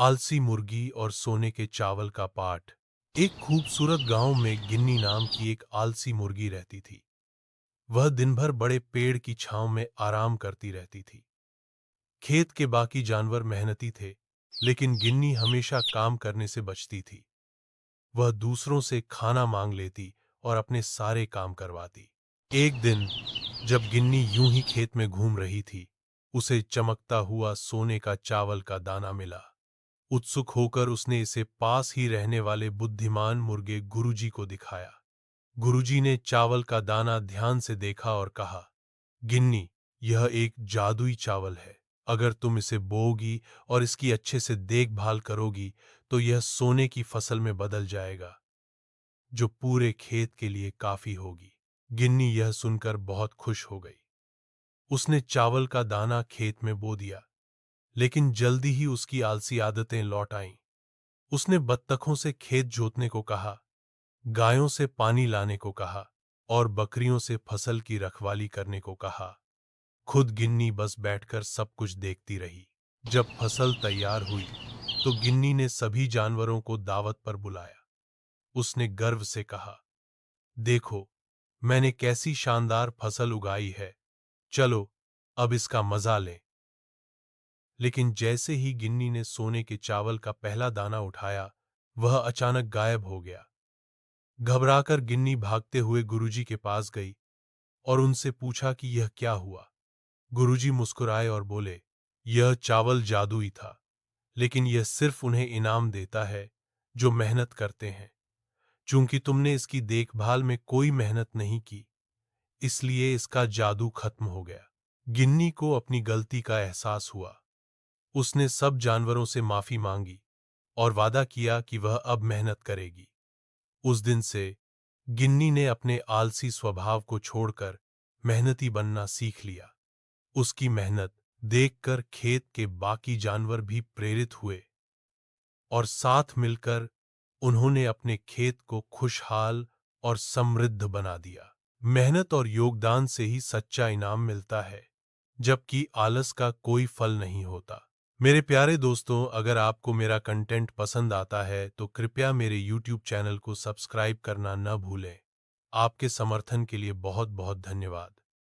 आलसी मुर्गी और सोने के चावल का पाठ। एक खूबसूरत गांव में गिन्नी नाम की एक आलसी मुर्गी रहती थी। वह दिन भर बड़े पेड़ की छांव में आराम करती रहती थी। खेत के बाकी जानवर मेहनती थे, लेकिन गिन्नी हमेशा काम करने से बचती थी। वह दूसरों से खाना मांग लेती और अपने सारे काम करवाती। एक दिन जब गिन्नी यूं ही खेत में घूम रही थी, उसे चमकता हुआ सोने का चावल का दाना मिला। उत्सुक होकर उसने इसे पास ही रहने वाले बुद्धिमान मुर्गे गुरुजी को दिखाया। गुरुजी ने चावल का दाना ध्यान से देखा और कहा, गिन्नी, यह एक जादुई चावल है। अगर तुम इसे बोओगी और इसकी अच्छे से देखभाल करोगी तो यह सोने की फसल में बदल जाएगा, जो पूरे खेत के लिए काफी होगी। गिन्नी यह सुनकर बहुत खुश हो गई। उसने चावल का दाना खेत में बो दिया, लेकिन जल्दी ही उसकी आलसी आदतें लौट आईं। उसने बत्तखों से खेत जोतने को कहा, गायों से पानी लाने को कहा और बकरियों से फसल की रखवाली करने को कहा। खुद गिन्नी बस बैठकर सब कुछ देखती रही। जब फसल तैयार हुई तो गिन्नी ने सभी जानवरों को दावत पर बुलाया। उसने गर्व से कहा, देखो, मैंने कैसी शानदार फसल उगाई है। चलो, अब इसका मजा लें। लेकिन जैसे ही गिन्नी ने सोने के चावल का पहला दाना उठाया, वह अचानक गायब हो गया। घबराकर गिन्नी भागते हुए गुरुजी के पास गई और उनसे पूछा कि यह क्या हुआ। गुरुजी मुस्कुराए और बोले, यह चावल जादुई था, लेकिन यह सिर्फ उन्हें इनाम देता है जो मेहनत करते हैं। चूंकि तुमने इसकी देखभाल में कोई मेहनत नहीं की, इसलिए इसका जादू खत्म हो गया। गिन्नी को अपनी गलती का एहसास हुआ। उसने सब जानवरों से माफी मांगी और वादा किया कि वह अब मेहनत करेगी। उस दिन से गिन्नी ने अपने आलसी स्वभाव को छोड़कर मेहनती बनना सीख लिया। उसकी मेहनत देखकर खेत के बाकी जानवर भी प्रेरित हुए और साथ मिलकर उन्होंने अपने खेत को खुशहाल और समृद्ध बना दिया। मेहनत और योगदान से ही सच्चा इनाम मिलता है, जबकि आलस का कोई फल नहीं होता। मेरे प्यारे दोस्तों, अगर आपको मेरा कंटेंट पसंद आता है तो कृपया मेरे YouTube चैनल को सब्सक्राइब करना न भूलें। आपके समर्थन के लिए बहुत बहुत धन्यवाद।